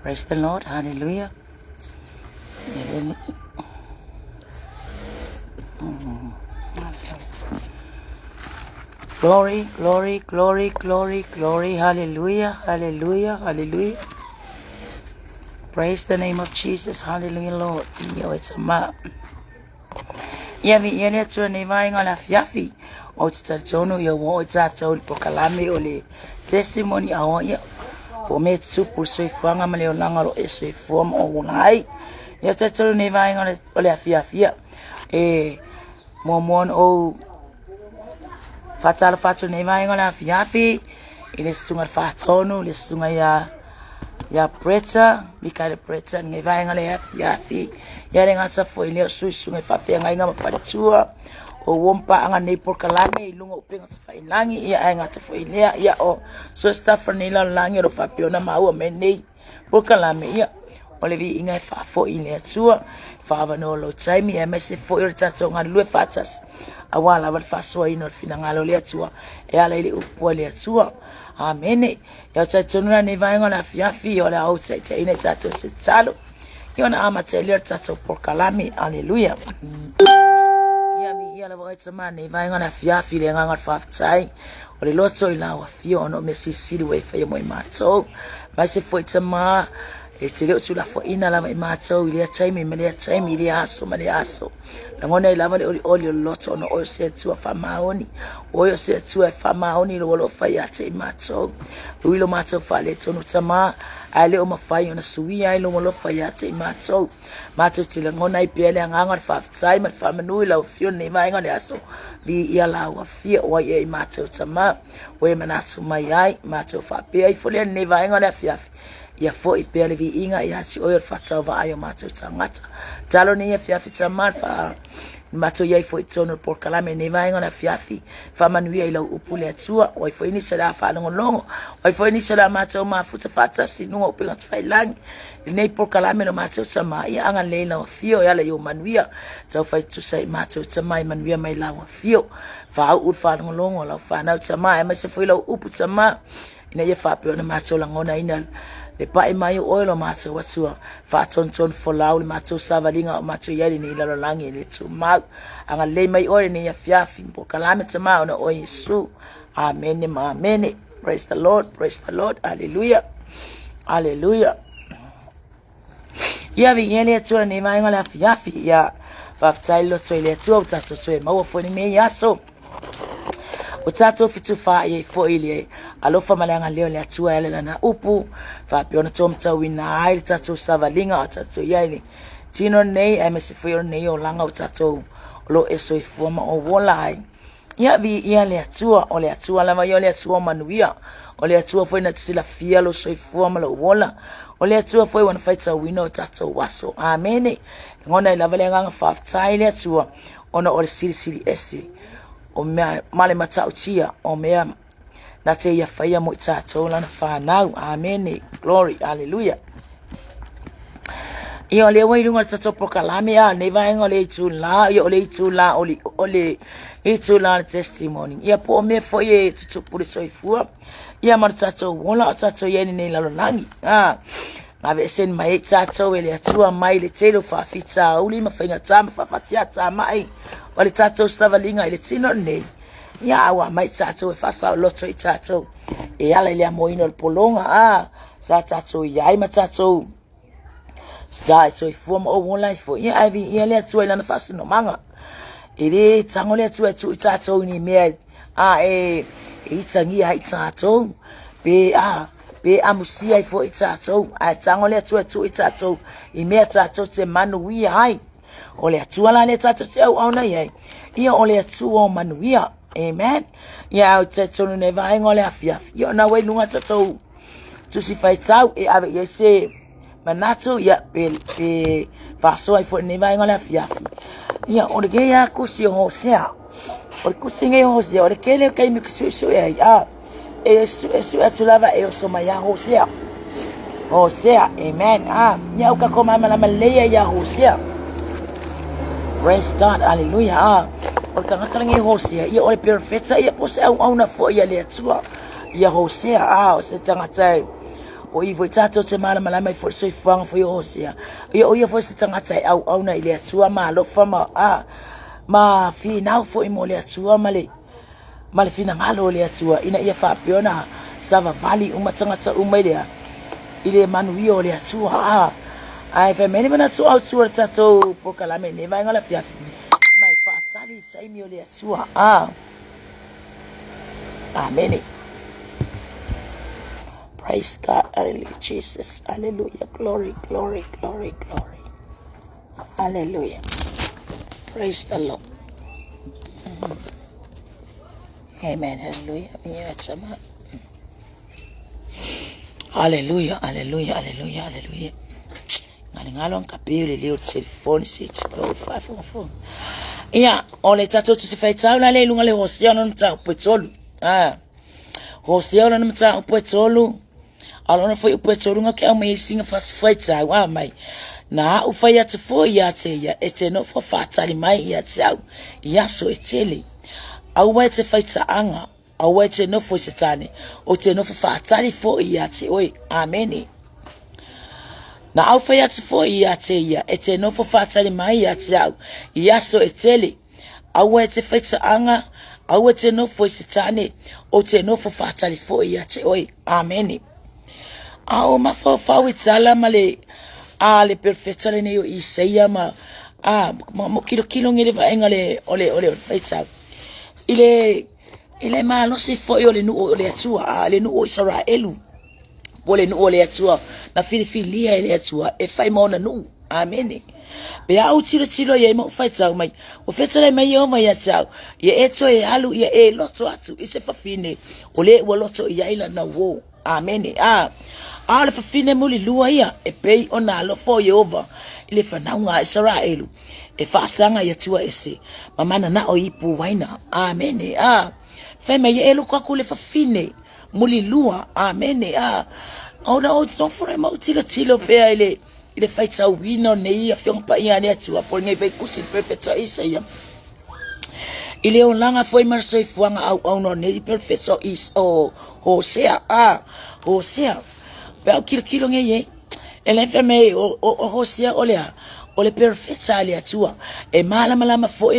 Praise the Lord. Hallelujah. Glory, glory, glory, glory, glory. Hallelujah, hallelujah, hallelujah. Praise the name of Jesus. Hallelujah, Lord. Yo, it's a map. Yavi yele tu ne vai ngala fiafi. O tsa tsono yo wo tsa tso pokalame ole testimony awo ya. O me tsu pulso ifanga male olanga ro eso ifom o unai. Ya tsa tso ne vai ngala ole fiafi. Momon o fatal fatal ne vai ngala fiafi. Ile sunga fatsono, ile sunga ya preta, bikale preta ne vai ngala ya fiafi. Ya renga sa fo ile su sunga fafi nga inga mafaletua. O wompa anga nei porkalame ilunga upenga sa failangi ia anga sa fo ile ya o so staff ni la langi ro fapiona mau me nei porkalame ia ole vi inga fa fo ile tua fa va no lo time e mesi fo ir tatso nga lue fatas awala va fa so ino fina ngalo le tua e ala ile upo le tua amen ya tatso na ne va ngala fiafi ole au se ine tatso se talo yona ama telir tatso porkalame hallelujah. Ya la voit samane vai ngana fiafi le nganga faftai o le loto I la wa fio no me sisi we fa mo mato vai se foi tsama e te le sula fo ina la mato ile time me le time ile aso me le aso la ngona I lava le oli loto no o se tu fa maoni o yo se tu fa maoni lo fa ya te mato o lo mato fa le tono tsama ale o mafai ona sui ai lo lo fa ya te mato te le ngona I pele nganga faftai me fa manu la fio ne vai ngana aso vi ia la wa fio o ye mato tsama we manasu mai ai mato fa pe ai fo le ne vai ngana fiafi ia fo I pele vi inga ia si o fata va ayo mato tangata talo ni ia fiafi tsama fa mato ia fo tono por kalame ne vai ngana fiafi fa manuia ila upule atua o fo ini sala fa longo o fo ini sala mato ma futa fata sinu o pe ngat failang nei por kalame no mato tsama ia anga leila fio ia la yo manuia tau fa tu sai mato tsama manuia mai la fio fa u fa longo la fa na tsama e ma se fo ila upu tsama ina ia fa pe na mato la ngona ina le pai mai o lo mato watua fa ton fo lau le mato savalinga o mato yali ni la langi le tu ma anga le mai o ni ya fiafi po kalame tsama ona o Yesu amen amen praise the Lord hallelujah hallelujah ya vi yele tu ni mai ngala fiafi ya fa tsailo to ile tu o tato to ma o fo ni me yaso o tato fitu fa ye fo ile alofa malanga leo le atua ele na upu fa piona tomta wina ai tato savalinga tato yaili tino nei emesi fo nei o langa o tato lo eso ifoma o wolai ya vi ia le atua o le atua la mai o le atua manuia o le atua fo ina tsila fia lo so ifoma lo wola o le atua fo wana faita wino tato waso amen ngona ila vale nganga fa tai le atua ona o le sili esi o mea male matau tia o mea na te ia whaia mo I tātou lana whanau amen glory hallelujah ia le wairunga tato pokalame a ne vaenga le itu la ia le itu la ole itu la testimony ia po me foi e tutu puri soifua ia mar tato wala tato yeni nei la langi ma ve sen mai tato ele atua mai le telo fa fita uli ma fainga tama fa fatia tama ai wale tato stavalinga ile tino nei ia awa mai tato e fasa loto I tato e ala ile amoino le polonga sa tato ia ai ma tato sta so ifoma o won life for ia ai ia le atua ile na fasa no manga ile tango le atua tu tato ni me e itangi ai tato be amusia fo itato a tango le tu itato I me tato te manuia ai o le atua la le tato te au ona ye ia o le atua o manuia amen ia o te tonu ne vai ngole afia ia na we lunga tato tu si fai tau e ave ye se manato ia pe fa so ai fo ne vai ngole afia ia o le ya kusi ho sea o le kusi nge ho sea o le kele kai mi kusi so ia Yesu atulava e osoma ya Hosea amen nya ukakoma mala malaya ya Hosea praise God hallelujah porque ngakalangi Hosea ia ole perfecta ia pose au na fo ia le atua ia Hosea o se tangata o i voi tato te mala mala mai for so fuanga for yo sia o foi se tanga tai au na ile atua ma lo fama ma fi now for imo le atua male fina ngalo le atua ina ia fa piona sava vali uma tanga ta uma ile manuio le atua ai fe meni mana so au tua tato po kala me ne vai ngala fia mai fa sali tai mi le atua amen. Praise God. Hallelujah. Jesus. Hallelujah. Glory, glory, glory, glory. Hallelujah. Praise the Lord. Amen. Hallelujah. Hallelujah. Hallelujah. Hallelujah. Hallelujah. Ngalo kapele leo telephone sit go 544. Ia, ole tato tu se fai tau la le lunga le hosia no tau petolu. Hosia no tau petolu. Alona foi petolu nga ke mai singa fast fight tau mai. Na u fai atu fo ia te ia ete no fo fatali mai ia tau. Ia so etele. Au wai te fai anga. Au wai te no fo setane. O te no fo fatali fo ia te oi. Amen. Na au fai atu fo ia te ia ete no fo fatali mai ia tau. Ia so etele. Au wai te fai anga. Au te no fo setane. O te no fo fatali fo ia te oi. Amen. Au ma fo itala male le perfetto le neo Isaia ma mo kilo ngele va engale ole faita ile ma lo se fo ole nu ole atua le nu o Israelu pole nu ole atua na filifilia ile atua e fai mona nu amen be au tiro ye mo faita mai o fetale mai yo mai atua ye eto e alu ye e loto atu ise fa fine ole wo loto ya ila na wo amen ale fa fine muli lua ia e pei ona lo fo Yehova ile fa naunga Israelu e fa sanga ya tua ese mamana na o ipu waina amen fa me ye lo kwa kule fa fine muli lua amen ona o so for mo tilo fe ile faita wino ne ia fiong pa ia ne tua por ngai pe kusi perfecto Isaia ile on langa foi marso fuanga au no ne perfecto is Hosea Hosea Pero kilo ngeye ele feme o Hosea ole perfecta ali atua e mala fo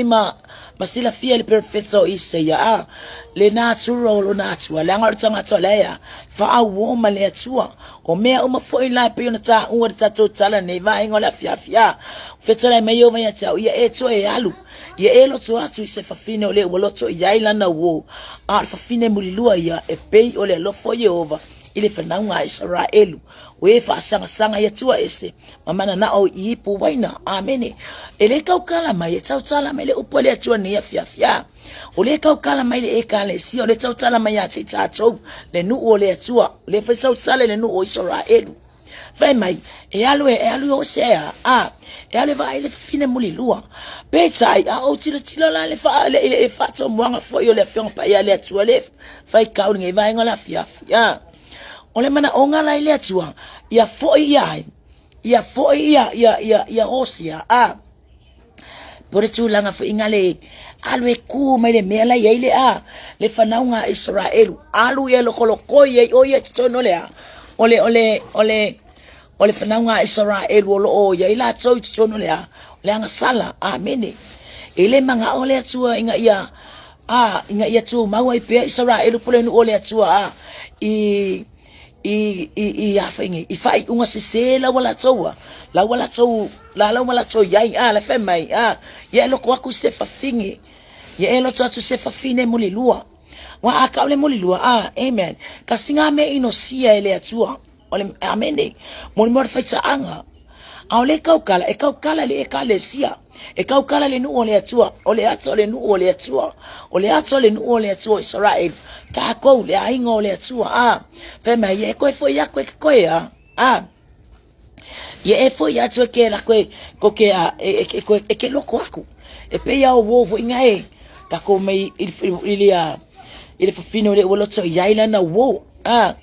masila fia le perfecto Isaia le natural lo natua langa tanga tolea fa a woma le atua o mea uma fo la pe ona ta un ta totala ne va ngola fia fetela me yo ya ta ia eto e alu ye elo to atu se fa fine ole wo loto ya ila na wo fa fine mulilua ya e pei ole lo fo Yehova ile fanaunga Israelu we fa sanga ya tua ese mamana na o ipu waina amen ele kaukala mai tautala mai le upole atua ni fia ole kaukala mai le ekale si ole tautala mai ya titato le nu ole atua le fa tautala le nu o Israelu fa mai e alu o sea e ale va ile fine mulilua betai o tilo la le fa to mwanga fo yo le fion pa ya le atua le fa ka nge va ngola fia ole mana onga la ile atua ya fo ya Hosea por tu langa fo ingale alwe ku mai le mela ya ile le fanaunga Israelu alu ye lo koloko ye o ye tsono le ole fanaunga Israelu lo ya ila tsono le anga sala amen ile manga ole atua inga ia tu maua pe Israelu pole no ole atua i afingi i fai unga se la wala toa yai la femai ye lo kwa ku se fa fingi ye lo tu se fa fine mulilua wa akale mulilua amen kasinga me inosia ele atua ole amen mo mo faita anga ole kaukala le ekalesia kaukala le nu ole atua ole atole nu ole atua Israel ka ko le ainga ole atua fema ye ko fo ya ko ye fo ya tu ke la ko ke ke loko aku pe ya wo vo inga ka ko me ile fo fino le wo to ya ila na wo pe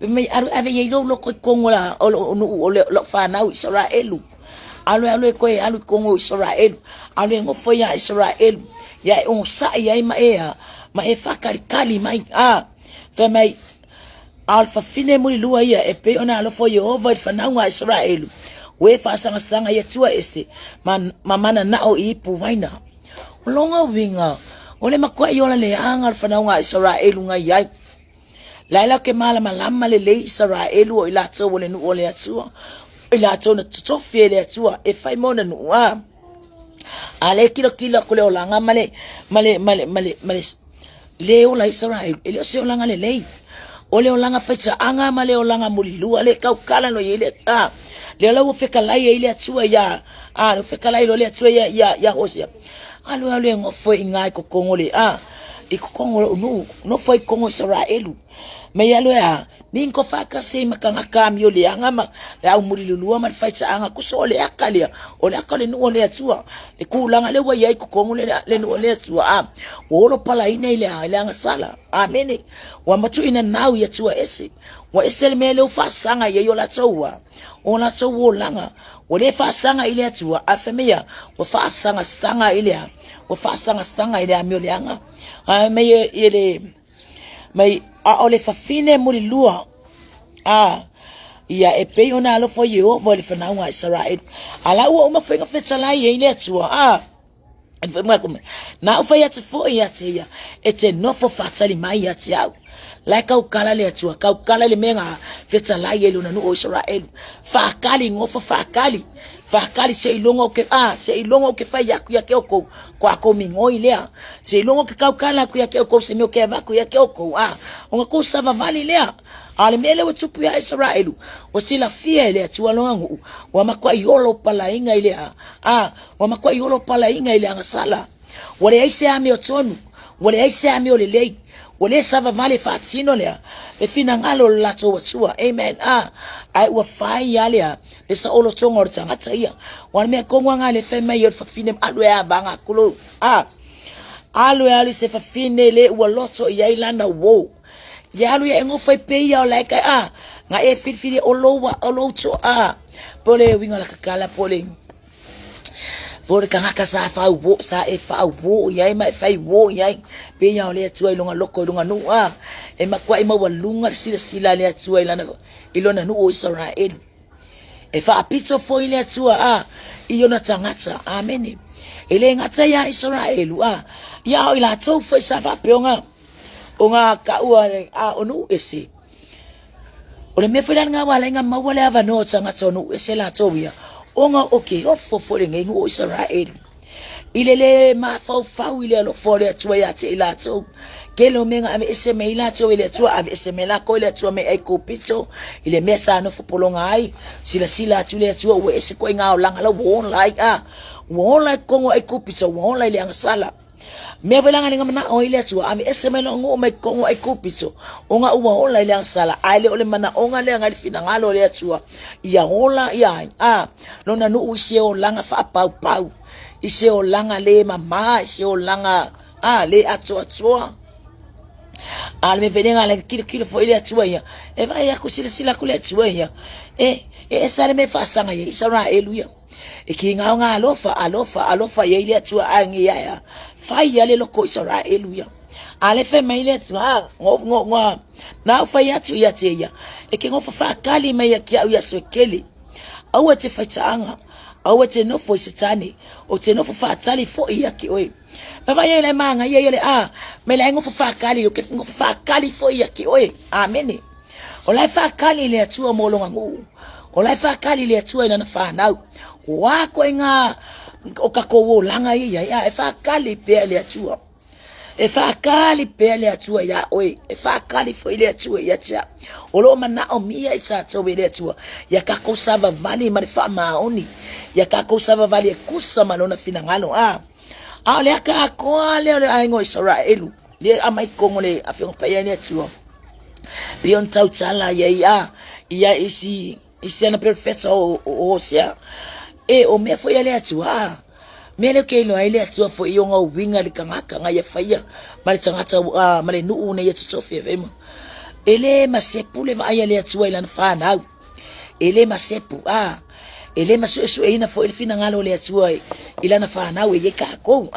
me ave ye lo ko ngola ole lo fa na Israel alu kongo Israel alu ngofo ya Israel ya on sa ya ma e fakali mai fe mai alfa fine muli lua ia e pe ona alo fo Yehova fa naunga Israelu we fa sanga ia tua ese mana na o ipu waina longa winga ole makwa yola le anga fa naunga Israelu nga yai laila ke mala malama le Israelu o ila tso ole nu ole atua ila tso na tofie le atua e fai mona nu ale kilo kule olanga male le ola Israel ele se olanga le ole olanga fecha anga male olanga mulilua le kaukala no yele le la wo feka lai ile atua ya lo feka lai lo le atua ya Hosea alu ngofo ingai ko kongole ikokongole no foi kongo Israelu me yalo ya ninko faka se makanga kamio le anga la umulilua ma fecha anga kusole akalia ole akale no ole atua le kulanga le wa yai ko kongole le no ole atua wolo pala ina ile anga sala amen wa matu ina nau ya tua ese wa esel mele ufa sanga ye yola tsowa ona tsowo langa ole fa sanga ile atua afemia wa fa sanga ile wa fa sanga ile amio le anga me ile mai ole fa fine muri lua ia e pe ona alo fo Yehova le fana wa Israel ala wa uma fenga fetala ye ile atua na ufa ya tfo ya tia ete no fo fatali mai ya tia like ukala le atua ka ukala le menga fetala ye luna no Israel fa kali ngofo fa kali se ilongo ke fa yaku ya keoko kwa komingo ilea se ilongo ke kaukala ku ya keoko se mio ke vaku ya keoko onga ko sava vali lea ale mele wa tupu ya Israelu wasila fia ile atua longo wa makwa yolo pala inga ile wa makwa yolo pala inga ile angasala wale aise ami otonu wale aise ami olelei wale sava vale fatino lea e fina ngalo lato wasua amen ai wa fai yale esa olo tongo tsangata ia wan me kongwa ngale fema yer fa fine alwe banga kulo alwe se fa fine le wa loto ya ilana wo yalu ya ngofai pe ya like nga e fitfiri oloto pole winga la kakala pole kanga sa fa wo sa e fa wo yai mai fai wo yai pe ya le tsua ilonga loko ilonga nu e makwa ima walunga sila le tsua ilona nu o Israel e fa pizza fo ile tsua iona tangata amen ele ngata ya Israel ya ila tso fo sa fa pe onga ka onu ese ole me fela nga wala nga mawala ava no tangata onu ese la tobia onga okay ofo nge ngo Israel ilele ma fa ile lo fo le tswa ya tela to kelo menga ame ese me ila to ile tswa ave ese me la ko ile tswa me ai ko pitso ile mesa no fo polonga ai sila tu le tswa we ese ko nga langa lo won like kongo ai ko pitso won like le sala me velanga ninga mana o ile tswa ame ese me lo ngo me kongo ai ko pitso onga uwa hola ile sala ale ole mana onga le ngali fina ngalo le tswa ya hola ya lona no usie o langa fa pau ise o langa le mama ise o langa le atua ale me venga le kilo fo ile atua ya e vai ya kusila kule atua ya e sale me fa sanga ya Israel ya e kinga nga alofa ya ile atua angi ya fa ya le loko Israel ya ale fe me ile atua ngo na fa ya tu ya tia e kinga fa kali me ya kia ya swekeli au te fa tsanga au te no fo sitani o te no fo fatali fo ia ki oi baba yele manga yele me la ngo fo fakali o ke ngo fo fakali fo ia ki oi amen o la fakali le atua mo longa ngu o la fakali le atua ina na fa na wa ko nga o ka ko langa ia e fakali pe le atua e fakali pe le atua ya oi e fakali fo ile atua ya tia o lo mana o mia isa to ile atua ya ka ko sava vali ma fa maoni ya ka ko sava vali kusa malona fina ngalo le aka ko le aingo Israel le amai kongole afiong pa ya atua pion tau tsala ya isi ana perfecta o sia o me fo ya le atua mele ke no ile atua fo ionga winga le kanga ya faya mali tsangata mali nu ne ya tsofia vema ele masepu le va ya le atua ila fa na ele masepu ele masu ina fo ile fina ngalo le atua ila na fa na we ka ko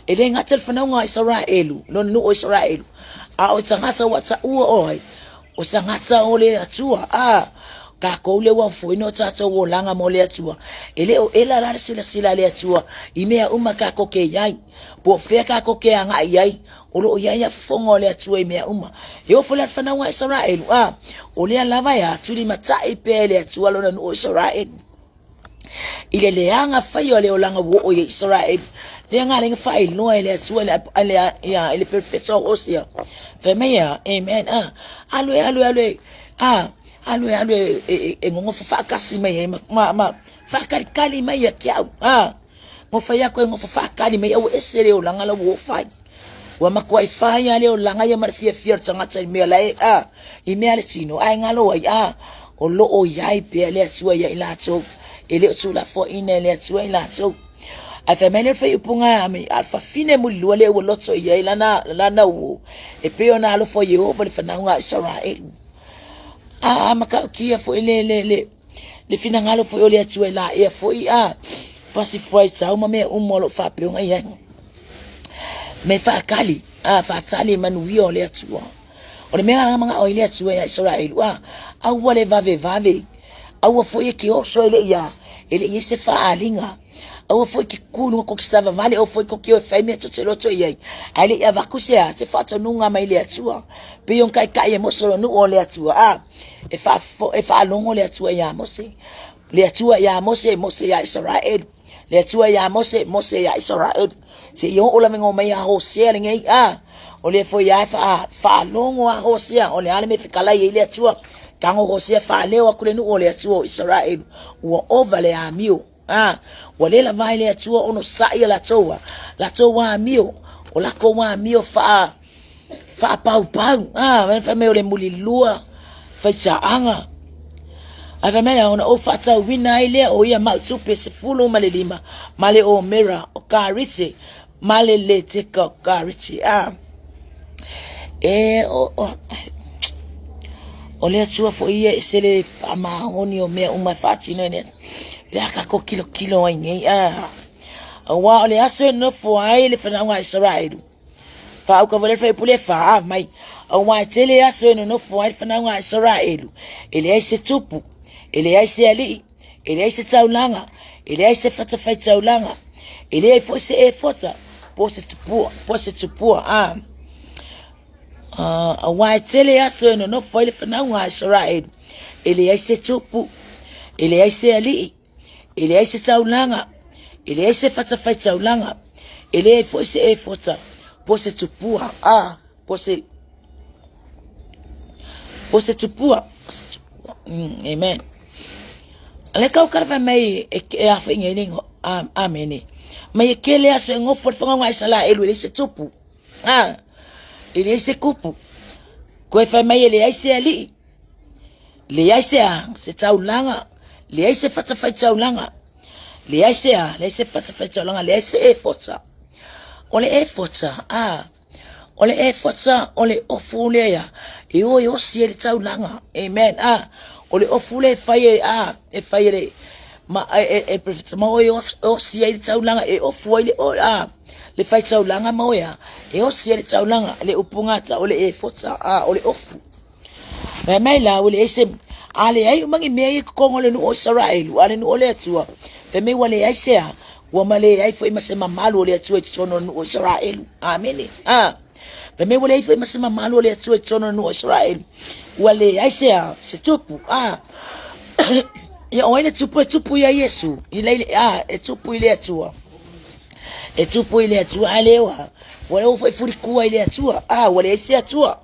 ele ngatel fa na nga Israel no Israel o tsangata wa tsa o sangata o le atua ka ko le wa fo ino tata wo langa mo le atua ele o ela la sila le atua imea uma ka ko ke yai po fe ka ko ke anga yai o lo yai fongo le atua imea uma e o fola fana wa Israel o le lava ya tuli matai pe le atua lo na o Israel ile le anga fayo le o langa wo o Israel le anga le fa il no le atua le ya ele perfetto osia fe meya amen alwe alwe ngongo fa kasi mai ma fa kali mai ya kia mo fa ya ko ngo fa kali mai o esere o langa la wo fa wa makwa fa ya le o langa ya mar fia tsanga tsai me la i me ale sino ai ngalo wa o lo o yai pe le tsua ya ila tso ele tsula fo ine le tsua ila tso a famele fa ipunga ami alfa fine mo lo le wo lotso ya ila na wo e pe ona lo fo yo fo le fa na nga Israel maka kia fo le fina ngalo fo le atua la e fo fasi foi tau me molo fa pe nga me fa kali fa tali man wi o le atua o le mea mga o le atua ya Israel wale vave au fo ye ki o so ele se fa alinga au fo ki kunu ko stava vale au fo ko ki o fa me totelo to ye ale ya vakusia se fa tonunga mai le atua pe yon kai mo so no o le atua e fa longo le atua ya Mose le atua ya Mose ya Israel le atua ya Mose ya Israel se yo ola mengo mai a Hosea ngai o le fo ya fa longo a Hosea o le ale me fikala ye le atua kango Hosea fa le wa kule no o le atua Israel wo over le amio wale la vai le atua ono sa ia la toa amio o la ko wa amio fa pau ven fa me o le muli lua faita anga ava mena ona o fata wina ile o ia ma supe se fulu male lima male o mera o karite male le te ka karite o le atua fo ia se le ama oni o me uma fati ne pe aka ko kilo ai ngai wa le aso no fo ai le fana wa Israel fa ko vole fa pule fa mai o wa tele aso no fo ai fana wa Israel ele ai se tupu ele ai se ali ele ai se taulanga ele ai se fata fa taulanga ele ai fo se fota po se tupu wa tele aso no fo ai fana wa Israel ele ai se tupu ele ai se ali ele ai se taulanga ele ai se fata fa taulanga ele ai fo se fota po se tupua po se tupua amen ale ka ukara mai e afa ngeni amen mai kele aso ngofo fanga ngwa sala ele se tupu ele se kupu ko fa mai ele ai se ali le ai se taulanga le ai se fata fa taulanga le ai se fata fa taulanga le ai se fota ole efota ole efota ole ofule ya yo siele taulanga amen ole ofule faye e faye ma e prophet ma yo siele taulanga e ofuile le faye taulanga ma ya yo siele taulanga le upungata ole efota ole ofu mela ole esem ale ai mangi me ko ngole no Israel ale no ole tua pe me wale ai se wa male ai foi masema malo le atua tsono no Israel amen pe me wale ai foi masema malo le atua tsono no Israel wale ai se tupu ya oile tupu ya Yesu ile tupu ile atua tupu ile atua alewa wale foi furikua ile atua wale ai se atua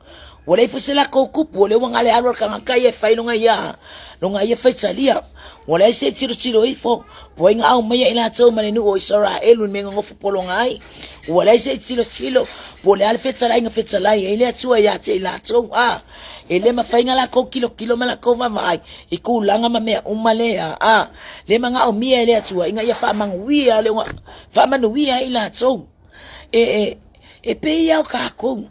wale foi se la ko kupu wale wangale alo kanga kai fai longa ya fai talia wala se tiro ifo poinga au mai ila tso mane no Israel me ngofo polongai wala se tiro wala al fetsa la fetsa la ile tso ya te ila tso ele ma fainga la ko kilo mala ko mai ikulanga ma me umale le manga au mia ile tso inga ya fa mangwia le fa manuia ila tso e pe ya ka ko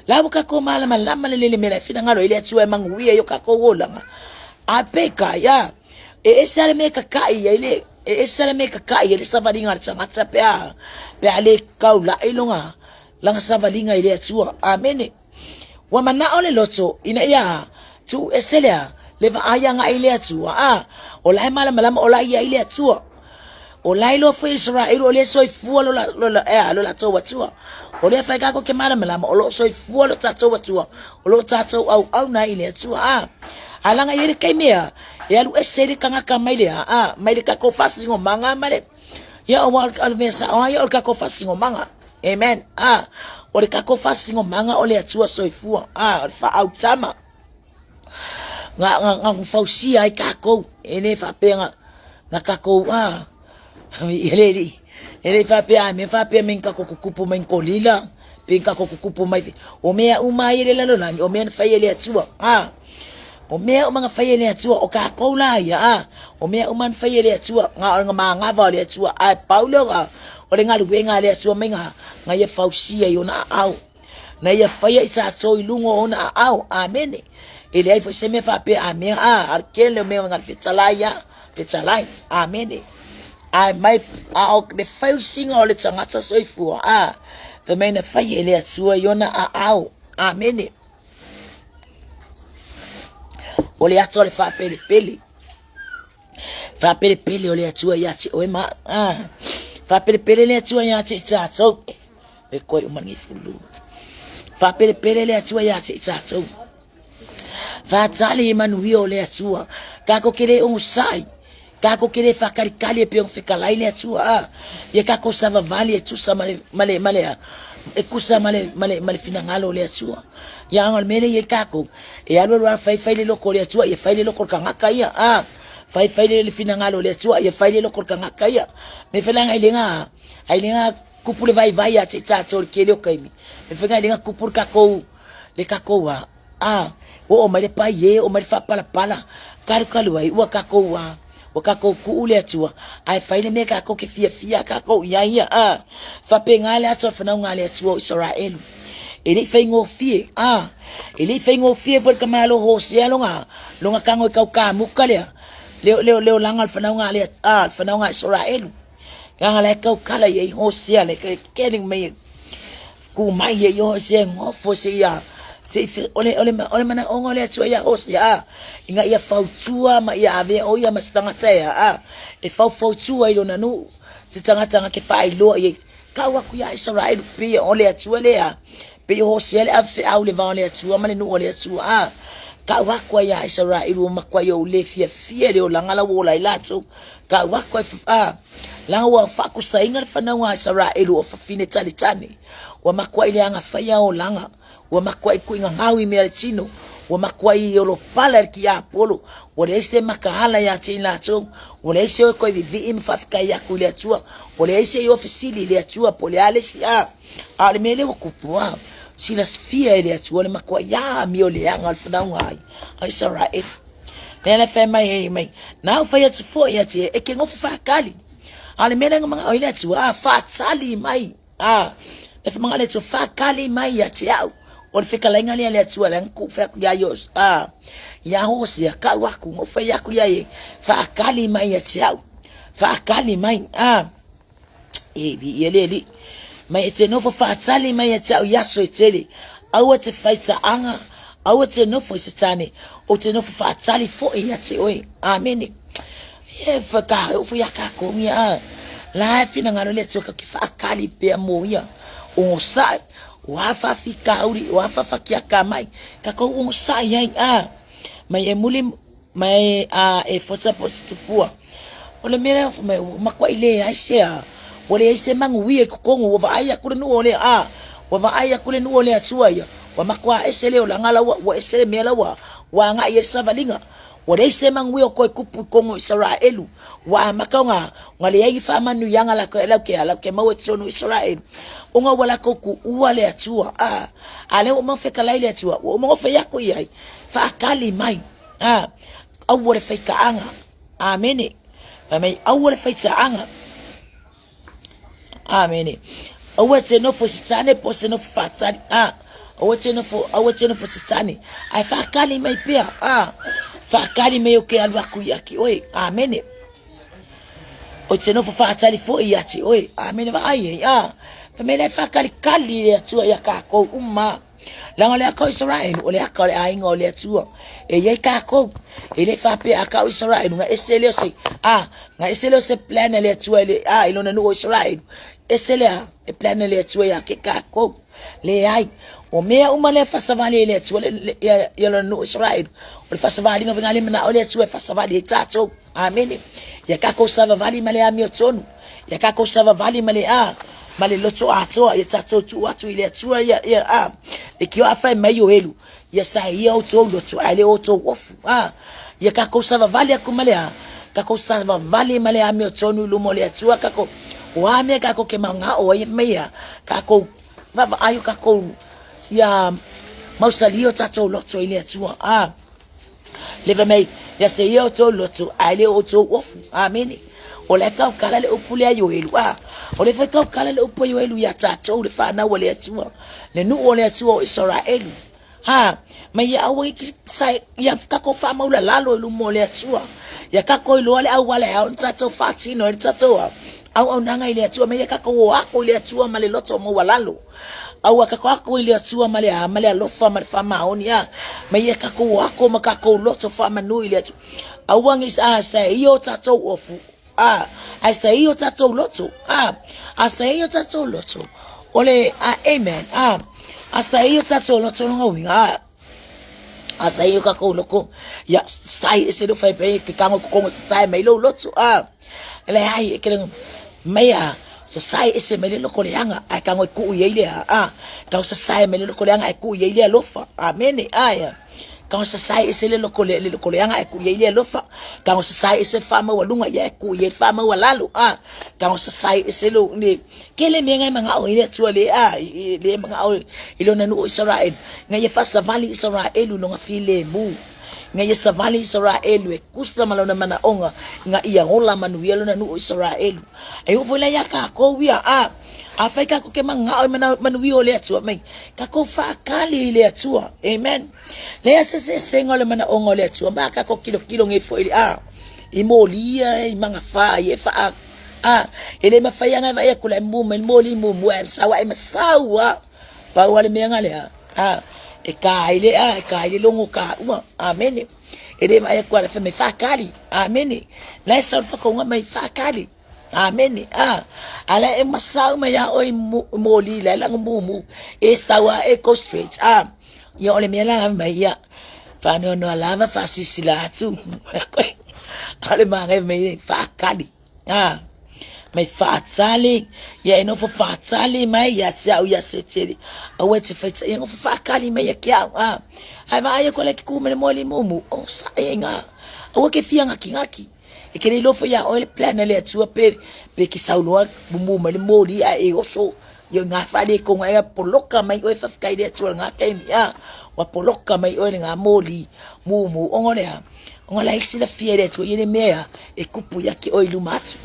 la buka ko mala malama le mela fina ngalo ile tso mangwia yo ka ko wolanga apeka ya esale me kakai ile esale me kakai ile savalinga tsangata pe ale kaula ilonga langa savalinga ile atua amen wa mana ole loto ina ia tu eselea leva aya nga ile atua o lai mala o ia ile atua o lai lo foi Israel o le soifua lo la to watua o le fai kako ke mala o lo soifua lo tato watua o lo tato au na ile atua alanga yele kai mea ya lu esele kanga kamaile maile kako fasting o manga male ya o wal almesa o ya o kako fasting o manga amen o le kako fasting o manga o le atua soifua fa au tama nga fausia ai kako ene fa penga nga kako ele fa pe men kako kukupu men kolila pe kako kukupu mai o mea uma ile la lona o mea fa ile atua o mea uma fa ile atua o kako la ya o mea uma fa ile atua nga manga va ile atua ai paulo o le ngalu wenga ile atua menga nga ye fausia yo na au na ye fa ye sa so ilungo ona au amen ele ai foi se me fa pe amen arkele me nga fitsalai amen ai mai o le fausing o le tangata soifua fe me na fa ele atua yo na au amen o le atua le fa pele o le atua ya ti o ma fa pele le atua ya ti so e ko o mani fulu fa pele le atua ya ti so fa tali manuio le atua kako kele o sai kako kele fa karikali pe o fikalai le atua ye kako sava vale tu sa male e kusa male finangalo le atua ya ngal mele ye kako e alo ra fai le loko le atua ye fai le loko kanga kaya fai le finangalo le atua ye fai le loko kanga kaya me felanga ilinga kupule vai ya tsa tor kele o kaimi me felanga ilinga kupur kako le kako o mai pa ye o mai fa pala karu ai wa kako ku ule atua ai faile me kako ke fia kako ya fa penga le atua fa nga le atua Israel ele fengo fie ele fengo fie por kamalo Hosea longa kango ka mukale le langa fa nga le fa nga Israel nga le kala ye Hosea le kening me ku mai ye Hosea ngofo se ya se ole mana ongole atua ya Hosea inga ia fautua ma ia ave o ia mastanga tea e fautua ilo nanu se tanga ke fai lo ye kawa ku ya Israel pe ole atua le pe Hosea le ave au le vale atua mane no ole atua kawa ku ya Israel o makwa yo le fia le o langa wo la ilato kawa ku la wa fa ku sainga fa na wa Israel o fa fine tani wa makwa ile anga fa ya o langa wa makwa ku inga ngawi me chino wa makwa yolo pala ki apolo wa ese makahala ya china cho wa ese ko vivi im fafika ya kule atua wa ese yo ofisili ile atua pole ale si alimele kupua sila sfia ile atua le makwa ya miole ya alfana ngai Israel tena fema mai na fa ya tsfo ya ti e kengo fa kali alimele ngama ile atua fa tsali mai e fa mangale to fa kali mai ya ti au o fika la ngali le atua la ku fa ya yos ya Hosea ka waku ngo fa ya ku ya ye fa kali mai ya tiau fa kali mai vi yeleli mai te no fa tsali mai ya tiau ya so tele awate faita anga awate no fo sitane o te no fa tsali fo ya te oi amen ye fa ka o ya ka ko mi la fina ngalo le tsoka ki fa kali pe mo ya o sa wafa fika uri wafa fakia kamai kako un sai mai emuli mai e fosa positupua ole mera makwa ile aisha ole ise manguie kukongo wa aya kule no ole wa aya kule no ole atua ya wa makwa esele ola ngala wa esele mela wa nga yesa valinga ole ise manguie ko kupu kongo Israelu wa makonga ngale yagi fama nu yanga la ke mawe tsono Israel unga wala koku uwale atua ale o mafeka laile atua o mo fe yako yai fa kali mai awore fe kaanga amene mai awore fe kaanga amene awete no fo sitane pose no fatsani awete no fo sitane ai fa kali mai pia fa kali mai o ke alwa ku yaki oi amene o te no fa fatsali fo yati oi amene va ai me le fa kali le tua ya ka ko umma la ngole ko Israel o le ka le ai ngole tua e ye ka ko e le fa pe aka Israel nga esele se nga esele se plan le tua le ilona no Israel esele e plan le tua ya ke ka ko le ai o mea uma le fa savali le tua ya no Israel o le fa savali nga ngale mena o le tua fa savali tato amen ya ka ko savali male amiotonu ya ka ko savali male male loto ato ya tato tu watu ile tua ya e ki afa mai o elu ya sa ia o to loto ale o to wofu ya ka ko savali akumale ka ko savali male amiotonu lu mole tua ka ko wa me ka ko ke manga o ye meia ka ko va ayu ka ko ya mausalio tato loto ile tua leva mai ya se ia o to loto ale o to wofu amen o le ka kala le upule ayo elu o le fa ka kala le upo yo elu ya tato le fa na wale tua le nu o le tua o Israel mai ya awe ki sai ya ka ko fa maula lalo lu mo le tua ya ka ko lo le awale ha on tato fa tino le tato au nanga ile tua mai ka ko ako ile tua male loto mo walalo au ka ko ako ile tua male lofa male fa maoni mai ka ko ako ma ka ko loto fa manu ile tua au wangi sai yo tato ofu I say yo tato loto I say yo tato loto ole amen I say yo tato loto ngo I say yo ka ko loko ya sai ese do fa pe ke ka ko sai mai lo loto ele ai ke maya sa sai ese mai lo ko le anga ai ka ngo ku ye ile ka sa sai mai lo ko le anga ai ku ye ile lofa amen aya ka sa sai ese le ko le anga ai ku ye ile lofa ka sa sai ese fa ma walunga ya ku ye fa ma walalo ka sa sai ese lo ni kele me ngai manga o ile tua le le manga o ilo na no Israel ngai fa sa vali Israel lo nga file mu ngai sa vali Israel e kusta malona mana onga nga ia hola manu yelo na no Israel e o vola ya ka ko wia Afrika ko ke manga o manu wi o le tua mai ka ko fa kali le tua amen le se ngole mana onga le tua ba ka ko kilo ngai fo ile i molia i manga fa ye fa ele mafaya nga ya kula moli mu sawa masawa pa wale menga le e kaile longo ka amen ele ma ya kwala fa me fa kali amen la sa fa ko nga mai fa kali amen ala e masawa ma ya o moli la la mu e sawa e go straight yo ole menga ma ya fa no lava fa sisila tu ale ma nga me fa kali mai fatsali ya ino fo fatsali mai ya sa ya seteli awetse fetsa ya fo fakali mai ya kya ai ma ayo kole ku me moli mumu o sa yenga awoke fia ngaki ikele lo fo ya oil plan le tsua pe ki saulo mumu me moli a e oso yo nga fale ko nga poloka mai o fa kai le tsua nga kai ya wa poloka mai o nga moli mumu ongole ngola isila fiere tu yene mea e kupu yake o ilumatu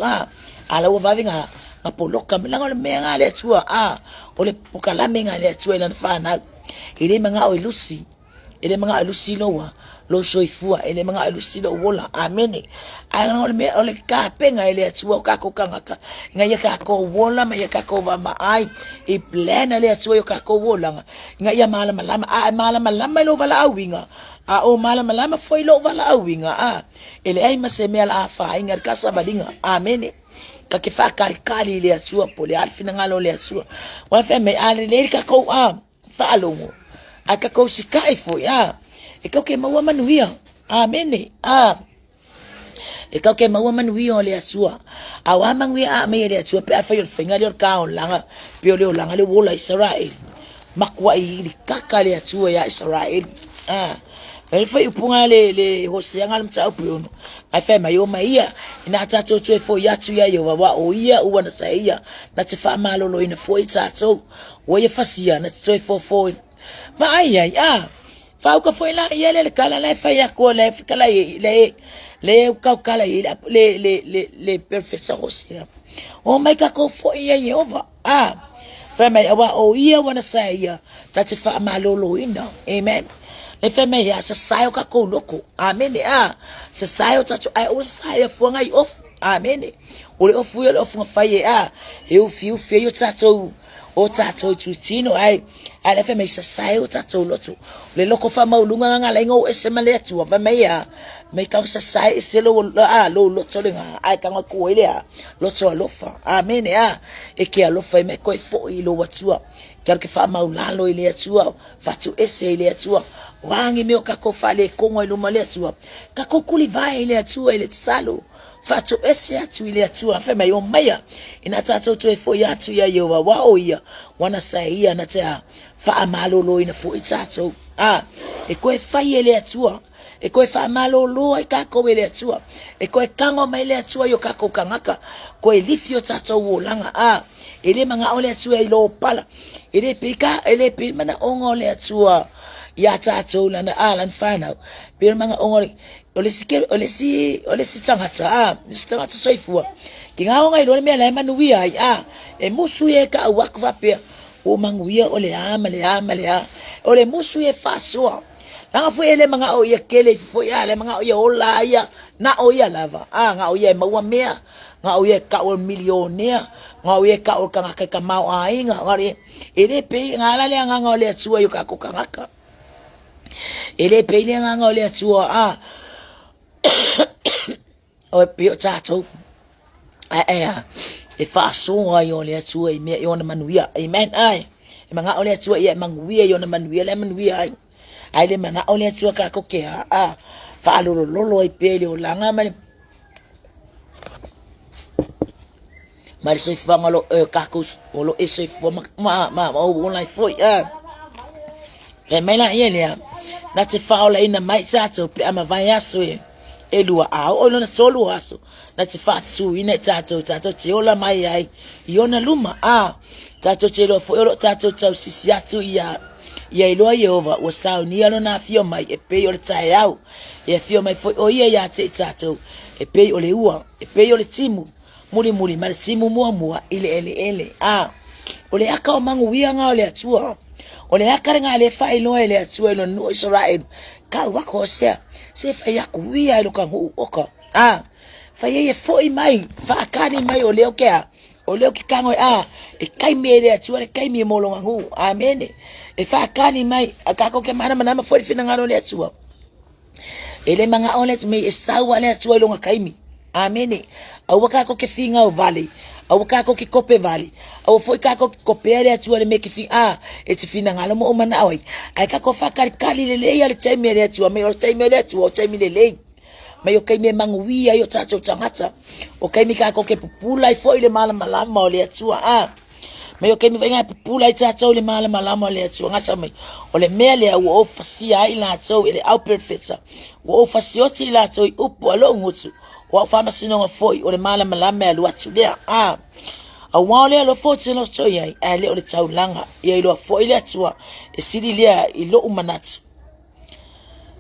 ala o vavinga na poloka melanga le mea le tua o le pokala menga le tua na fana ile manga o lusi ile manga o lusi lo soifua ile manga o lusi lo wola amen ai no le me o le ka penga ile tua ka ko kanga nga ya ka ko wola ma ya ka ko va ma ai e plena le tua yo ka ko wola nga ya mala malama lo vala awinga o malama foi lo vala awinga ele ai maseme ala fa inga ka sabadinga amen ka ke fa kali le tua pole alfina ngalo le tua wa fa me ale le ka ko fa longo aka ko sikai fo ya e ka ke mawa manuia amen e ka ke mawa manuia le tua awa mangwi me le tua pe fa yo finga le ka on langa pe le langa le wola Israel makwa i kaka le tua ya Israel ele foi upunga le Hosea ngal mtsa upuno afa mayo maia ina tato tso fo ya tu ya yo wa o ia u wana saia na tfa malolo ina fo tato wo ye fasia na tso fo ma ai fa ko fo la yele kala la fa ya ko la kala le ka kala le perfection Hosea o mai ka ko fo ya Yehova fa mai wa o ia wana saia na tfa malolo ina amen e feme ya sa sayo ka ko loko amen sa sayo tacho ai o sayo fu ngai off amen o le ofu yo ofu fa ye e o fiu yo tacho o tatou tu tino ai le fe me sai o tatou lotu le loko fa maulunga nga le ngo ese male tu va me ya me ka sai se lo loto le nga ai ka ko ile a loto lo fa amen ya e ke lo fa me ko fo i lo watua quero que fa maulalo ile atua fatu ese ile atua wangi me o ka ko fa le ko ngoi lo male atua ka ko kuli vai ile atua ile tsalo fatu ese atu ile atua fe me yo maya ina tatou tu e fo ya tu ya yo wa o ia wana sai ia na tea fa amalolo ina fo itatou e ko e fai ile atua e ko e fa malolo e ka ko ile atua e ko e kango mai ile atua yo ka ko kangaka ko e lifio tatou wo langa ele manga ole atua i lo pala ele pika ele pi mana ongo le atua ya tatou lana alan fana pe manga ongo ole si tangata tangata soifua kinga onga i lo me la manuia e musu e ka wakva pe o manguia ole ama ole musu e fasoa langa fu ele manga o ye kele fu ya le manga o ye ola ya na o ya lava nga o ye maua mea nga o ye ka o millionaire nga o ye ka o kanga ka mau ainga ngari ele pe nga la le nga o le tsua yo ka ko kanga ele pe le nga o le tsua o pe o tatou e faso yo le tsua i me yo na manuia amen ai e manga o le tsua ye manguia yo na manuia le manuia ai le mana o le tsua ka ko ke fa lolo i pe le o langa mani mas se fanga lo kakus o lo ese fo ma o lai foi e mela ele na te faula ina mai sato pe ama vai aso e lua o no solo aso na te fatsu ina tato te ola mai ai iona luma tato te lo fo lo tato tau sisiatu ia ilo Yehova o sao ni ano na fio mai e pe o le tai au e fio mai foi o ia ya te tato e pe o le ua e pe o le timu muri ma simu mua ile o le aka o mangu wianga o le atua o le aka nga le fai lo ele atua no no Israel ka wako se fai aku wia lo ka oka fai e foi mai fa akani mai o le oke kango e kai me le atua le kai me molonga hu amen e fa akani mai akako ke mana foi fina ngalo le atua ele manga ole me e sawa le atua lo kai mi amen au wakako ke finga o vale au wakako ke kope vale au foi kako ke kopere atua le meke fi e ti fina ngalo mo mana ai ai kako fa kali le ya le time le atua me o time le atua o time le mai o kai me manguia yo tatou tangata o kai mi kako ke pupula i foi le malama o le atua mai o kai mi venga pupula i tatou le malama o le atua ngasa mai o le mele au o fasia ai la tatou ele au perfecta o fasio ti la tatou upo alo ngutu wa fama sino foi o le malama alu atu lea a wale lo fo tino so ye ale o le taulanga ye lo fo ile atua e sili lea i lo umanatu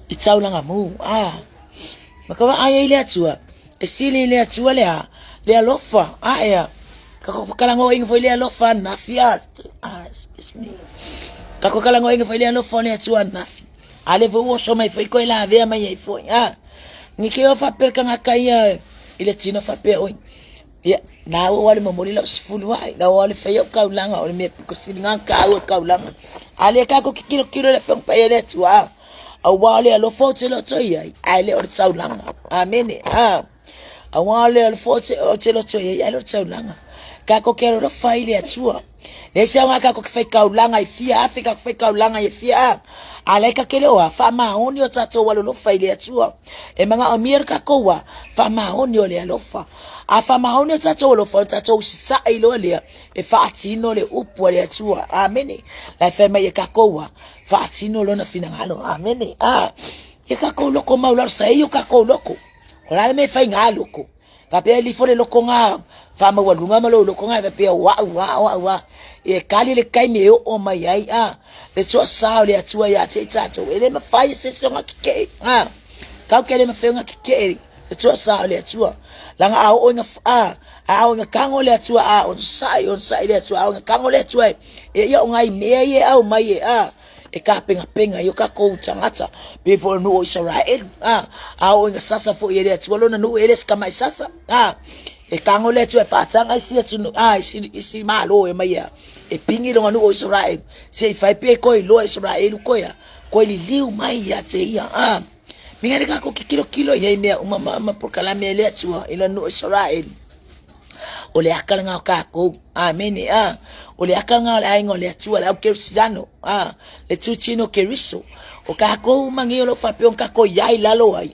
i taulanga mu makawa ai ile atua e sili ile atua le lofa ya kako kalango ingo foi le lofa na fia excuse me kako kalango ingo foi le lofa le atua na ale vo so mai foi ko la vea mai foi ni ke o fa per kanga kaya ile tino fa pe oi ya na o wale mo molila sfulu wai na wale fa yo kaulanga o me ko silinga ka o kaulanga ale ka ko kilo le fa pa ele tua a wale lo fote lo toya ale o saulanga amen a wale lo fote o lo toya ale o saulanga ka ko kero lo fa ile tua le se nga ka ko fa kaulanga i fia afrika fa kaulanga i fia ale ka kele wa fa ma oni o tato walo lo fa ile tua e manga amerika ko wa fa ma oni o le lo fa fa ma oni o tato lo fa tato sa ilo le e fa tino le upo le tua amen la fa me ka ko wa fa tino lo na fina ngalo amen e ka ko loko maula sa yo ka ko loko ola me fa ngalo ko fa pe li fo le loko nga fa ma wa lunga malo loko nga pe wa e kali le kai me o mai ai le tso sa le atua ya te tato ele ma fa se so nga ke ka ke le ma fa nga ke le tso sa le atua langa o nga nga kango le atua on sa le atua nga kango le atua e yo ngai me ye au mai e ka penga yo ka ko tangata before no Israel o nga sasa fo ye le atua lona no ele ska mai sasa e kango le tu e fatanga isi tu isi malo e mai e pingi lo anu Israel se fai pe ko lo Israel ko ya ko li liu mai ya te ia minga ka ko kilo ye me uma por kala me le tu ila no Israel o le akal nga ka ko amen o le akal nga ai ngo le tu la ke siano le tu chino ke riso o ka ko mangi lo fa pe on ka ko yai la lo ai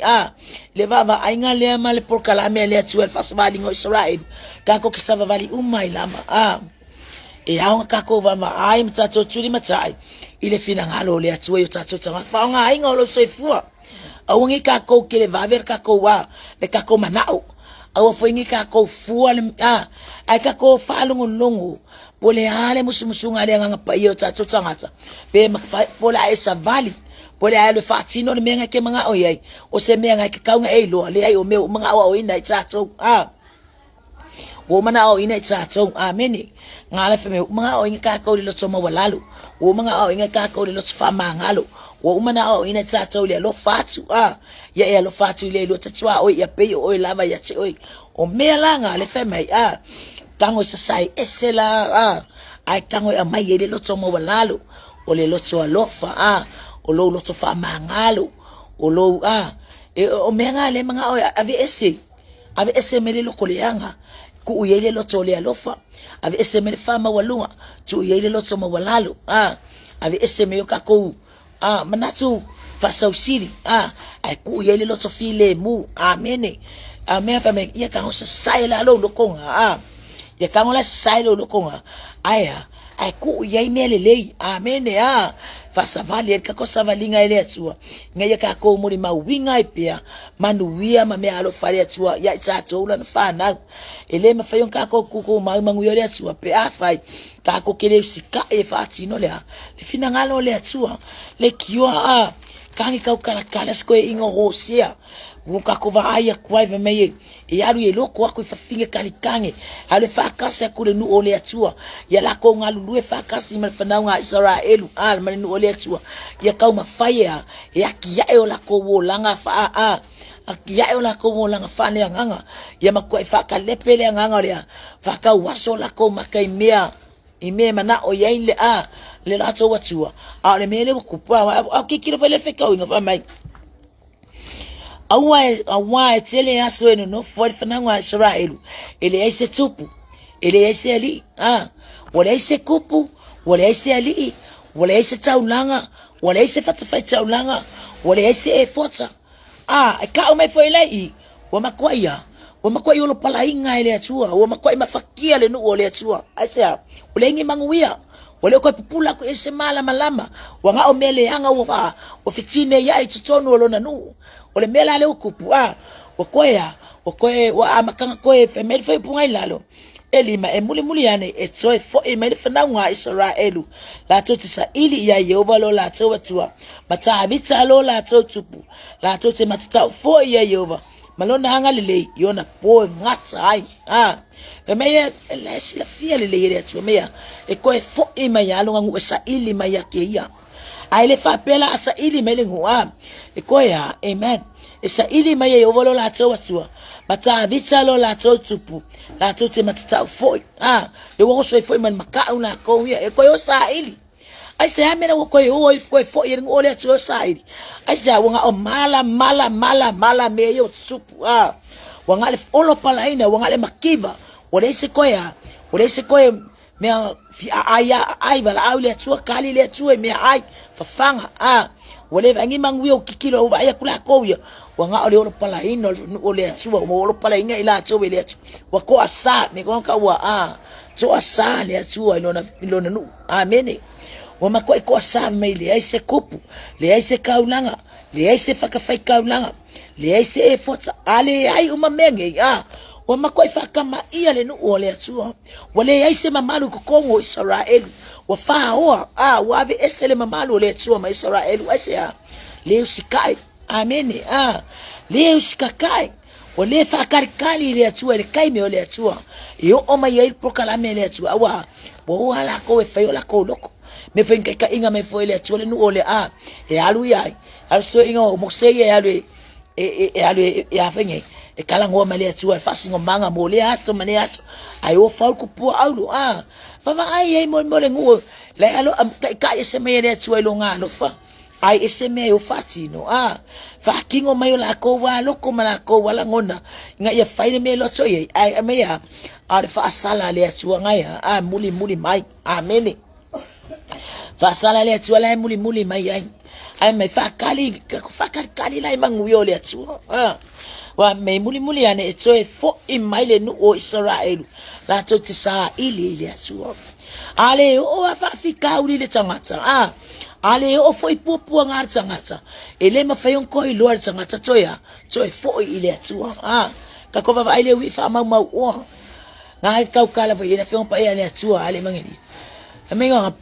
le va ai nga le mal por kala me le tu el fasvali ngo Israel ka ko ki sava vali umai lama e au ka ko va ma ai mta to tuli matai ile fina ngalo le tu yo tato tanga fa nga ai ngo lo se fua au ngi ka ko ke le va ver ka ko wa le ka ko manao au foi ngi ka ko fua ai ka ko fa longo pole ale musumusunga le nga pa yo tato tanga pe ma pole ai sa vali pole ai le fatino le menga ke mga oyai o se menga ke kaunga e lo le ai o meu mga o ina tato wo mana o ina tato ameni ngala fe me mga o inga ka ko le lo mo walalu wo mga o inga ka ko le lo fa mangalo wo mana o ina tato le lo fatu ya lo fatu le lo tatua o ya pe o lava ya te o mela ngala fe me tango sa sai esela ai tango a mai le lo mo walalu o le lo alofa o lo fa mangalo o lo o menga le mga o ave ese me le lo koleanga ku yele lo le alofa ave ese me fa ma walunga tu yele lo mo walalo ave ese me ka ko manatu fa so siri ai ku yele lo file mu amene amen fa me ya ka ho sa sai la lo konga ya ka ngola sai lo konga aya ai ku yai mele lei amene fa sa vali ka ko sa valinga ile atua ngai ka ko muri ma winga ipia manuia ma me alo fale atua ya tsato la fa na ele ma fayon ka ko ku ma manguyo le atua pe afai ka ko kele sika e fa tino le le fina ngalo le atua le kio kangi ka kala sko ingo hosia wuka ko va aya kwai ve me e alu e loko ko fa finge kalikange ale fa kasa ku le nu ole atua ya la ko ngalu lu fa kasa ma fa na nga Israel al ma nu ole atua ya ka ma faya ya ki ya e ola ko wo langa fa ya e ola ko wo langa fa le nganga ya ma ko fa ka lepele nganga le fa ka waso la ko ma kai mea ime mana o ya ile le la to watua le mele ko pa ki kilo fa le fe ka nga fa mai awa tele aso eno no for fanangwa Israel ele ese tupu ele ese ali wala ese kupu wala ese ali wala ese taulanga wala ese fatafai taulanga wala ese fota ka o mai foi lai wa makwai lo palainga ile atua wa makwai mafakia le no ole atua asa ulengi manguia wale ko pupula ko ese mala malama wanga o mele anga o fitine ya itutono lo nanu ole mela le ukupu wakoya wa amakanga ko femel fe punga ilalo elima emuli yane etsoe fo emel fana nga Israelu la totisa ili ya Yehova lo la totua mata abita lo la totupu la tote matata fo ya Yehova malona hanga lele yona po ngata ai meya la fia lele yere tu meya e ko fo ima ya lo ngu sa ili maya ke ya ai le fa pela sa ili mele ngu e ko ya amen esa ili maya Yehova lo la totua mata abita lo la totupu la tote matata fo le wo so fo man maka una ko ya e ko yo sa ili ai se amena wo ko yo fo yer ngo le tu sa ili ai sa wo nga o mala me yo supu wanga le olo pala ina wanga le makiva wale se koya me fi aya ai vala au le tu kali le tu me ai fafanga wale vangi mangwio kikilo aya kula ko yo wanga olo pala ina ole tu olo pala ina ila tu le tu wako asa me ko ka wa to asa le tu ilona nu amene wama ko asa me le ai se kupu le ai se kaulanga le ai se fakafai kaulanga le ai se fota ale ai uma menge wama ko fakama ia le no ole atua wale ai se mamalu ko kongo Israel wa fao wa ave esele mamalu le atua ma Israel ai se le usikai amene le usikakai wale fakarikali le atua le kai me ole atua yo o mai ai proclame le atua wa bo ala ko e fayo la ko loko me fenka ka inga me foi le atua le no ole e alu ai alu so inga mo sei e alu ale ya fenge e kala ngo male tua fasi ngo manga mo le aso mane aso ai o fal ku pu aulo Papa ai mo ngo le alo ka ese me le tua lo nga lo fa ai ese me o fatino fa kingo mai la ko wa lo ko mala ko wala ngona nga ya faile me lo so ye ai me ya ar fa sala le tua nga ya muli mai amene fa sala le tua la muli mai ai me fa kali la manguyo le tua wa me muli ane etsoe fo imaile nu o Israel la to tisa ile tua ale o fa fika uli le tangata ale o foi pupu ngar tangata ele ma fayon ko i lor tangata toya toe fo ile tua ka ko va ile wi fa mau o nga ka kala fa ile fayon pa ile tua ale mangedi amenga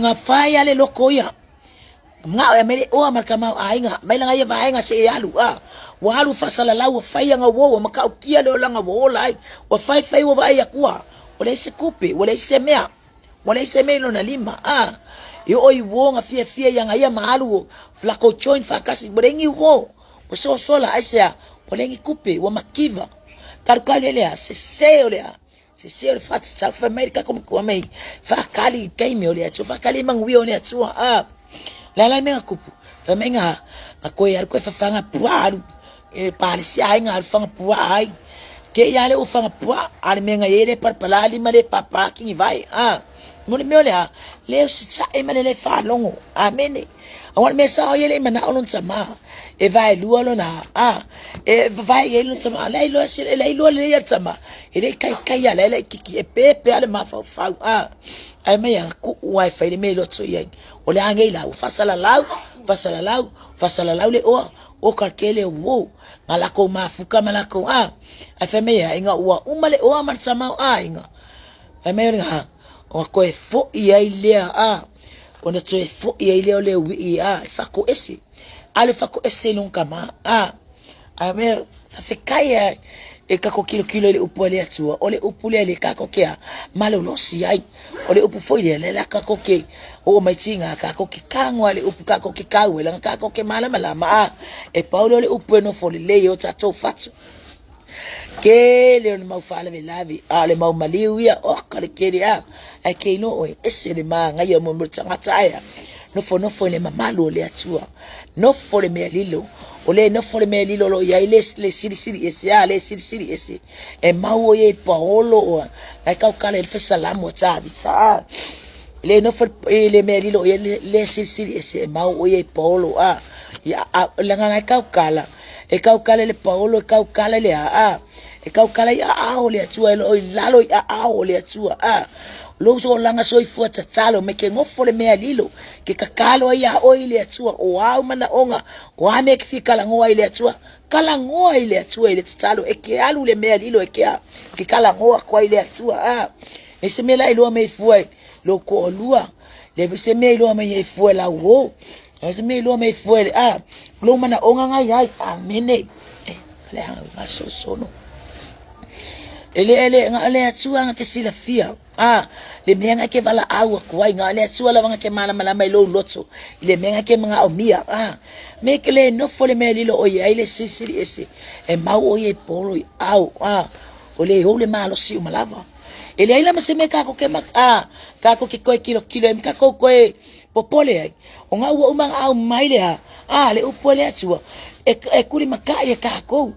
nga fa ile lokoya nga mele o marka ma ainga mai langa ya ainga se yalu walu fasala la wa fai nga wo maka ukia le langa wo lai wa fai wa vai akua wala se kupe wala se mea wala se melo na lima yo oi wo nga fie yang aya malu flako join fakasi brengi wo so sola aisa wala ngi kupe wa makiva karkale le se le fat sa fa america comme quoi mai fa kali kaimi ole tu fa kali mangwi ole tu la menga kupu fa menga akoy ko fa fanga puaru parisi ai nga fanga puai ke yale u fanga pua al menga yele par palali male papa ki vai mo me ole le si e male le fa longo amene awal me sa yele mana olon sama e vai luolo na e vai yele sama lai lo le yer sama ele kai ya le kiki e pepe ale ma fa ai me ya ku wifi le me lo tso ye ole angela u fasala lau le o karkele wo ngala ko mafuka malako afeme ya inga wa umale o amarsama inga afeme nga o ko fo ya ile ona tso fo ya ile ole wi fa ko ese ale fa ko ese nunca ma ame fa fekaya e kako kilo le upole atua ole upule le kako kia malo losi ai ole upu foile le la kako ke o maitinga kako ke kangwa le upu kako ke kawe la kako ke mala e paulo le upu no fole le yo tato fatu ke le mau fala ve lavi ale mau maliwia o kale kere ai ke no o ese le manga yo mo mutanga aya no fo le mamalo le atua no fo le me lilo ole no fole me lilo lo ya ile le siri ese e mau ye paolo ai ka kala el fesalam o tabi le no fole le me lilo le siri ese mau ye paolo ya la nga ka kala le paolo ka kala le e ka kala ya ole atua lo lalo ya ole atua lo so langa so ifuata talo meke ngofole me lilo ke kakalo ya oile atua o au mana onga o ame kifika la ngoa ile atua kala ngoa ile atua ile talo eke alu le me lilo eke ke kala ngoa kwa ile atua esemela ilo me fue lo ko lua le semela ilo me fue la wo esemela ilo me fue lo mana onga ngai ai amene le ha so no ele atua nga kesila fia le menga ke vala awa kuai nga le atua la nga ke mala mai lo lotso le menga ke mga omia me ke le no fole me lilo o ye ile sisiri ese e mau o ye polo au ole ho le malo si malava ele ila maseme ka ko ke ka ko ke ko kilo em ka ko popole o nga o mga au mai le le upole atua e kuli makai ka ko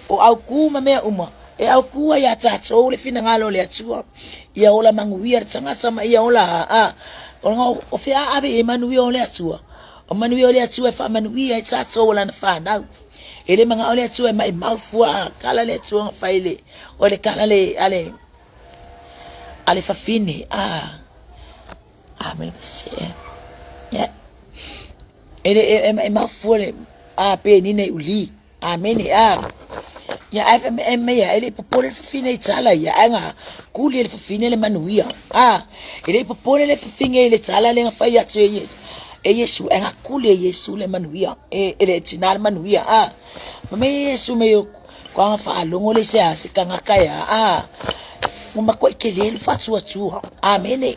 o au kuma me uma e au kua ya tatso le fina ngalo le atua ia ola manguia tsanga sama ia ola o fia ave manuia ole atua o manuia ole atua fa manuia tatso ola na fa na ele manga ole atua mai mafua kala le atua faile ole kala le ale fa fini me se ya ele mafua le pe ni ne uli amene ya FM ya ele popole fine tsala ya anga kuli ele fine le manuia ele popole le fine ele tsala le fa ya tse Yesu anga kuli Yesu le manuia ele tinal manuia me Yesu me yo kwa fa longo le se asikanga kaya mo makwa kelele fa tsua amene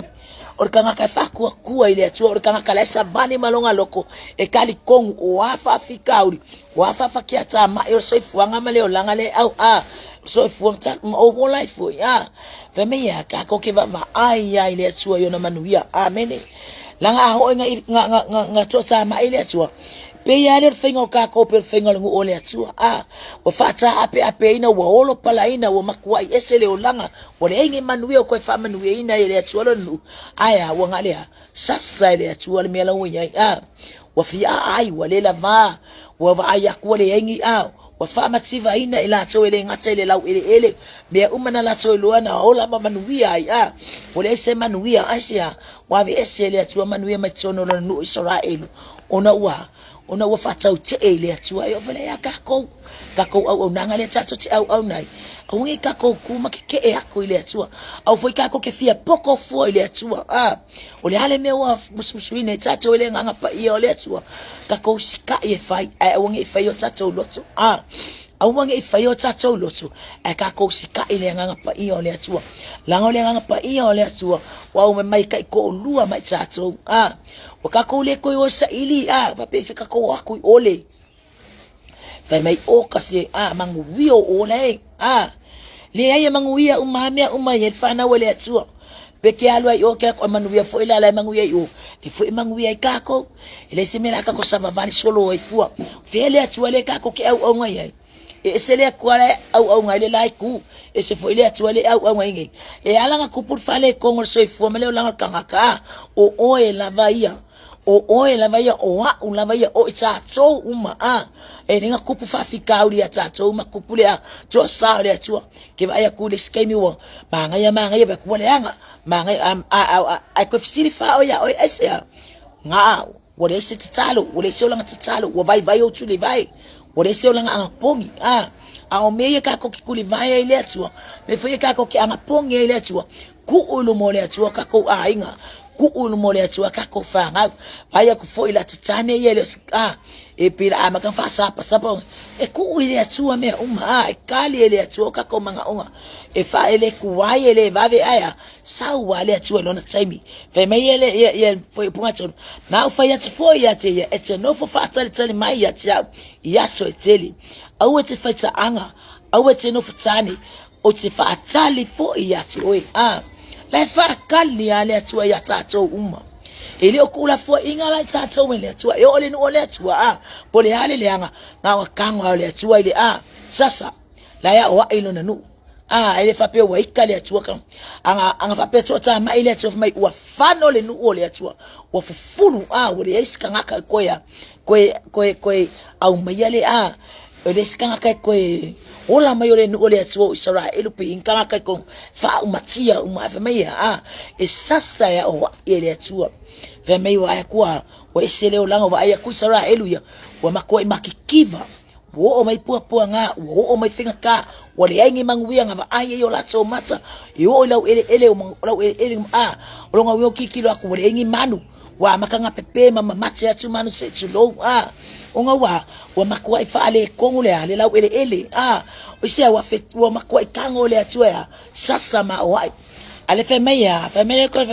o kanga ka fakua kua ile atua o kanga ka lesa bani malonga loko e kali kongu o afa fikauri o afa fakiata ma e so ifuanga male o langa le au so ifuanga o mo life ya ve me ya ka ko ke va ai ya ile atua yo na manuia amen langa ho nga to sa ma ile atua pe ya le fingo ka ko pe fingo ngu ole atua o fata ape ina wo olo pala ina wo makua esele o langa o le ngi manuia ko fa manuia ina ile atua lo nu aya wo ngale sasa ile atua le mela wo ya wa fi ai wa le lava wa va ya ko le ngi wa fa mativa ina ila to ile ngata ile lau ile me umana la to luana ola manuia o le se manuia asia wa vi esele atua manuia matsono lo nu Israel ona wa fata uche ile atua yo vele ya kako au nanga le tato te au nai au ngi kako kuma ke yako ile atua au foi kako ke fia poko fo ile atua ole hale me wa musuine tato ile nganga pa ile atua kako sika ye fai au ngi fai yo tato loto au wange ifayo tato loto kako sika ile nganga pa ile atua langa ile nganga pa ile atua wa me mai kai ko lua mai tato wakako le ko yo sa ili va pese kako wako ole fa mai o kasi manguia ole le ai manguia umame fana wele atua peke alwa yo ke ko manguia fo ila la manguia yo le fo manguia kako ile semela kako sava vani solo e fua fele atua le kako ke au ngai sele kwale au ngai le ku se fo ile atua le au ngai alanga kupur fale kongo so fo mele langa kangaka o la vaia o la vaia o la vaia o tato ninga kupu fa fika uri tato kupu le to sa le atua ke vai ku le skemi wo manga ya ba ku le anga manga ai ko fisili fa o ya o esa nga wo le se talo wo le se langa talo wo vai o tu le vai wo le se langa angapongi o me ka ko ki vai ile atua me foi ka ko ki angapongi ile atua ku ulu mo le atua ka ko inga ku ulu mo le atua ka ko fanga vai ku foi la titane ile e pila amakan fa sapa ku ile atua me kali ile atua ka ko manga onga fa ele ku wai ele va ve aya sa wale atua lona time fe me ele foi punga tson na fa ya foi ya te etse no fo fa tali mai ya tia ya so eteli au te fa tsa anga au te no futani o te fa tali fo ya te oi la fa kali ale atua ya tato ele okula fo ingala tato wele atua yo ole no ole atua pole hale le anga na wakanga ole atua ile sasa la ya wa ilo na nu ele fa pe wa ikale atua kan anga fa pe tota ma ile atua mai wa fano le nu ole atua wa fufunu ole iska ngaka koya koe au mayale ele iska ngaka koe ola mayole nu ole atua Israel pe inkanga kai ko fa umatia fa mai sasa ya o ile atua fa mai wa kwa wa isele olanga wa ya ku Israel ya wa makoi makikiva wo o mai pua nga wo o mai finga ka wa le aingi manguia nga va ai yo la so mata yo la ele longa wo kikilo aku le aingi manu wa makanga pepe mama mate ya tu manu se tu lo onga wa makoi fa ale kongule ale la ele o se wa makoi kango le atu ya sasa ma wa ale fe meya ko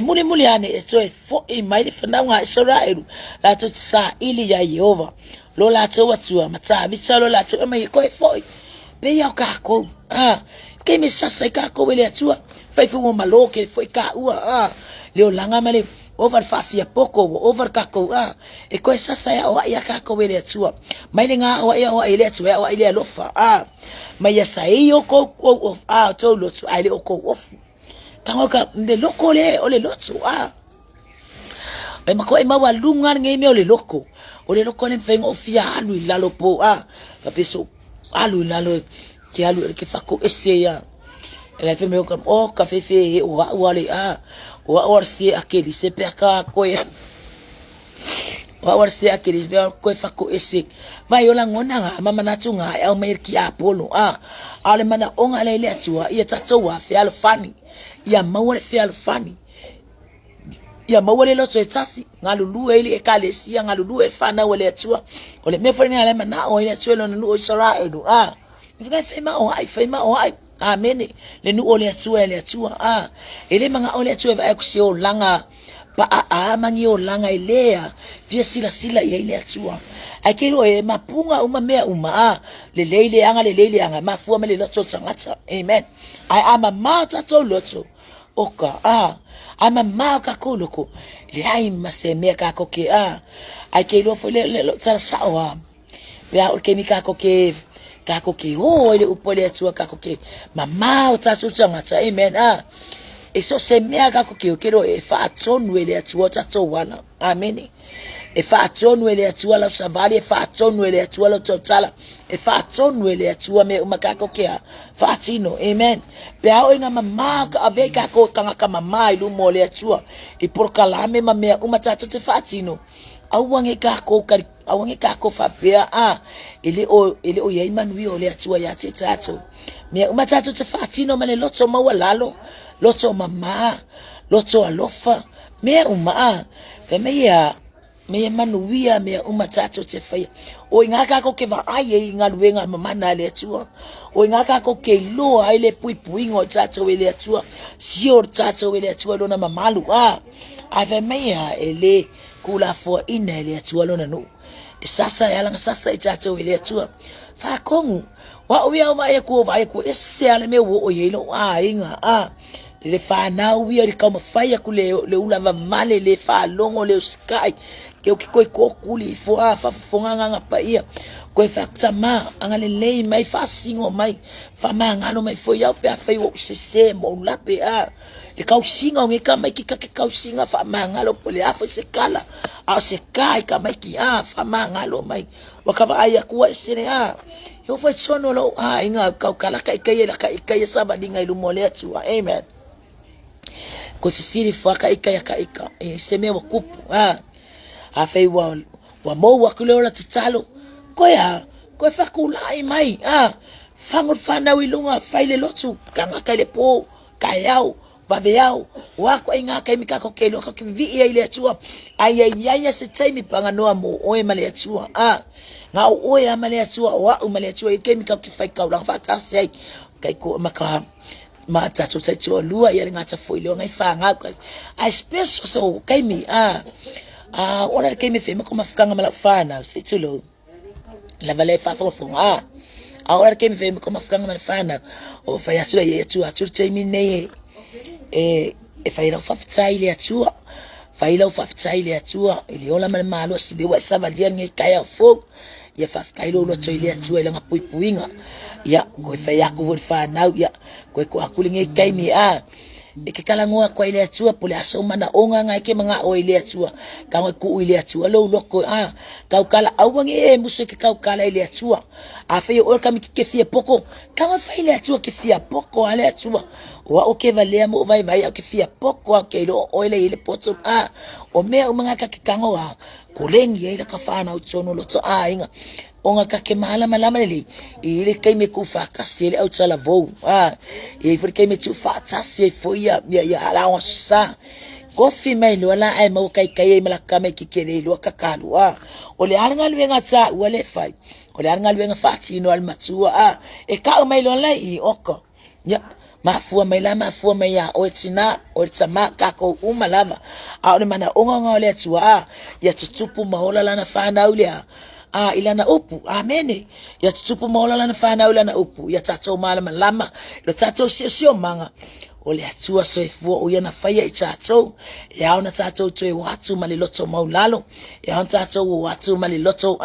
muli ane fo mai fe na nga Israel la to sa ili ya Yehova lo la to watu mata bisalo la to mai ko fo be ya ka ko ke me sasa ka ko le atu fe fu malo ke fo ka le langa male over fafia poko over ka ko e ko sasa ya ka ko le atu mai nga wa ile atu wa ile lofa mai ya sai yo ko to lo tu ale ko ofu tangoka de loko le ole lotso e mako e mawa lunga ngai me ole loko le fengo fia alu la lopo pa peso alu la lo ke alu ke fako eseya ele fe me o ka fe o ale o orsi akeli se peka ko ya o orsi akeli be ko fako ese vai ola ngona mama na tunga e me ki apolo ale mana onga le atua ia tatoa fe alfani ya mawale fe alfani ya mawale lo so etasi ngalulu ele ekalesia ngalulu efana wale atua ole me fani ale mana o ile atua lo no Israel ifika fema o ai Amen. Le nu ole atua le atua ele manga ole atua va ku o langa pa mangi o langa ilea via sila ia ile atua akelo e mapunga uma mea le leile anga mafua me le loto tangata. Amen. I am a mata to loto oka ama maka koloko le ai maseme ka koke akelo fo le tsala sawa ya o ke mika koke ka koke ile upole atua ka koke mama o tatu tangata. Amen. Eso semea ka koke o kero e fa atonu ele atua tato wana. Amen. E fa atonu ele atua la savali, e fa atonu ele atua la totala, e fa atonu ele atua me umakako kia fa atino. Amen. Pe ao inga mama ka ave ka ko kanga ka mama ilu mo le atua i porkalame mamea umatato te fa atino. Awange ka ko fa pea ele o yai manui o le atua ya te tato me umatato te fa atino male loto mawalalo loto mama loto alofa me pe me manuia me umatato te fai o ingaka ko ke va ai ngaluenga mamana le atua o ingaka ko ke lo ai le puipuingo tato le atua sio tato le atua lona mamalu ave me ele kula fo ina le atua lona no sasa yalanga sasa tato le atua fa kongu wa uia mai ko vai ko ese ale me wo o yelo inga le fa na uia le kama fai ku le ula va male le fa longo le sky ke o koi ko kuli fo fa fonga nga pa ia ko fa tsama anga le mai fa singo mai fa mangalo mai fo ya fa o se mo lape le kau singa nge ka mai ki ka kau singa fa mangalo pole fo se kala se kai ka mai ki fa mangalo mai wa ka va ia ku se yo fa sono lo inga kau kala kai kai sa ba dinga ilu mole tu. Amen. Ko fisiri fo ka ika se me wa kupu afei wa mo wa kulola tsalo ko fa kula mai fango fana wilunga faile lotu kanga kale po kayao babeao wako inga kai mikako kelo ka vi ile atua ai se time panganoa mo oe male atua nga oe male atua wa male atua ke mikako ki fai ka ulang fa ka sei kai ko maka mata to tsacho lua ya ngata foilo ngai fa nga ai special so kai mi ora ke me fema como ficanga mala fana se tulo la vale fa fo ora ke me fema como ficanga mala fana o fa ya sua ye tu atu termine e fa ila fa tsaile atu fa ila fa tsaile atu ili ola mal malo si de wa sa va dia ngai kaya fo ya fa kailo lo tsoile atu ila ngapui puinga ya ko fa ya ko fa na ya ko akulinge kai mi e ke kala ngoa kwa ile atua pole aso mana onga ngai ke manga o ile atua ka ngoi ku ile atua lo loko ka kala awange muso ke ka kala ile atua afi o ka mi ke fie poko ka ngoi fa ile atua ke fie poko ale atua wa o ke vale mo vai ke fie poko ke lo o ile poto o me o manga ka ke kangoa kolengi ile ka fana o tsono lo tso inga onga ka ke malama le ile kai me ku fa ka sele au tsala vo e for kai me tu fa tsase fo ya ala onsa ko fi mai lo la ai mo kai mala ka me ki kele lo ka kalu o le anga le nga tsa o le fai o le anga le nga fa tino al matua e ka mai lo la I oko ya mafua mai ya o tina o tsama ka ko umalama o mana onga le tua ya tutupu maola lana fa na ulia ilana upu amene ya tutupu maola lana fana ulana upu ya tato malama lama lo tato sio manga ole atua soifu o yana faya itato ya ona tato to watu mali loto maulalo ya ona tato watu mali loto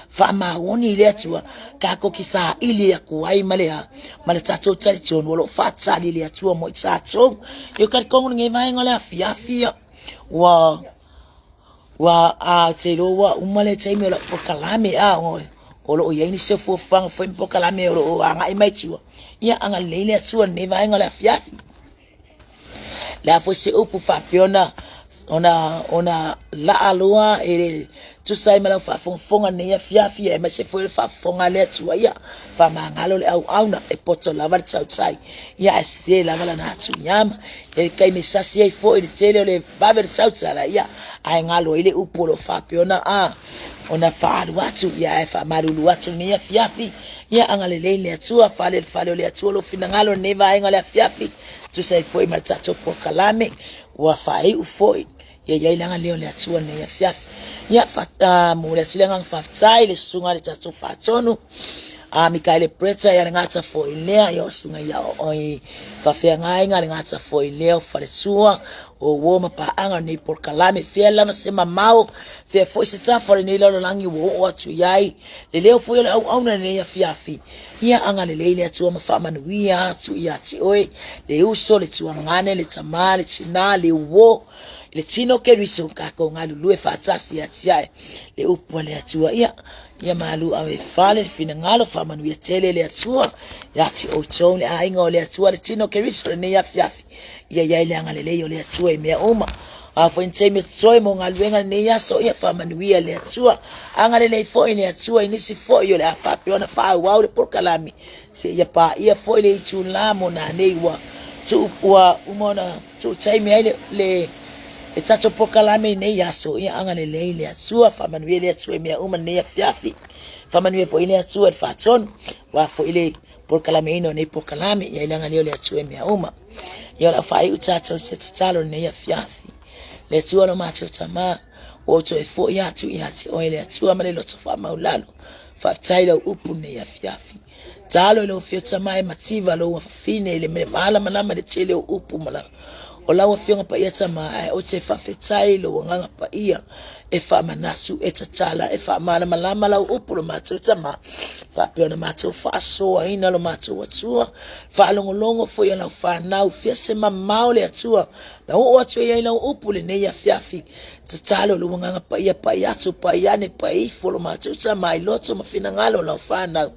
fa maoni ile atua kako kisa ili ya kuai mali mali tato tali tion wolo fatsa ile atua mo itato yo kar kongo nge vai ngole afia wa tselo wa umale tsime la pokalame o lo ya ni se fo fang fo pokalame o anga imaichiwa ya anga lele atua ne vai ngole afia la fo se upu fa piona ona la alua ele tu sai mala fa fonga ne ya fia ma se fo fa fonga le tua ya fa mangalo le au na e poto la va tsai ya se la mala na tu nyama e kai me sa si fo ele tele le va ver tsai ya ai ngalo ile upu lo fa piona ona fa watu ya fa malu watu ne ya fia ia angalele le atua fale le atua lo finangalo ne vai ngale fiafi tu sai foi martato por kalame wa fai u foi ia ilanga le atua ne fiafi ia fata mo le silengang fatsai le sunga le tatu fatonu Mikaele Preta ya ngata fo ilea yo sunga ya oi fa fe ngai ngale ngata fo ilea fa le sua o wo ma pa anga ni por kalame fe la ma se mamau fe fo se ta fo ni lo langi wo o tu yai le leo fo le au na ne ya fiafi ia anga le le tu ma fa manuia tu ya ti oi le uso le tu ngane le tamale tina le wo le tino ke riso ka ko ngalu lu fa tasi ya tia le upo le atua ia malu ave fale fina ngalo fa manu ia tele le atua ya ti o chone a ingo le atua le tino ke riso ne ya fiafi ia ile ngale le le atua me uma a fo inteme tsoi mo ngalu ne ya so ia fa manu ia le atua angale le fo ile atua ini si fo yo le fa pe ona fa wa le por kalami se ia pa ia fo ile tu la mo na nei wa tu wa umona tu tsai me le e tato por kalame nei yaso ia angale le atua fa manu ile atua me uma ne ya fiafi fa manu fo ile atua fa ton wa fo ile por kalame ino nei por kalame ia ile ngale le atua me uma ia la fa tato se talo ne ya fiafi le tua no macho tama o to e fo ya tu ya ti o ile atua male lo fa maulalo fa tailo upu ne ya fiafi talo lo fiota mai mativa lo fine ile me mala malama de chele upu mala o lawa fionga pa ia tama o te fa fetai lo nganga pa ia e fa manasu e tatala e fa mala malama la upu lo macho tama fa pe na macho fa so ina lo macho watua fa longo fo ia la fa na u fiese ma maule atua na o atu ia la upu le ne ya fiafi tatalo lo nganga pa ia tu pa ia ne pa i fo lo macho tama i loto ma fina ngalo la fa na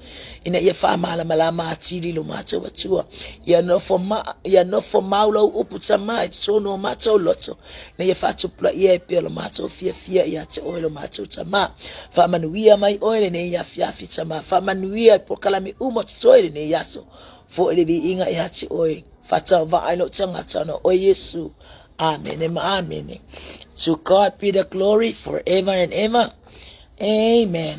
ina ia fa mala malama atiri lo macho watua ia no fo maulo upu tama so no macho loto na ia fa tu pla ia pe lo macho fia ia te oilo macho tama fa manuia mai oile ne ia fiafi tama fa manuia por kalami umo tsoile ne yaso fo ele bi inga ia te oi fa ta va ai no tanga tano o Yesu amen and amen. To God be the glory forever and ever, amen.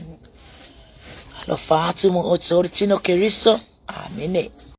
Alo fa tu mo o tsori tino keriso amen.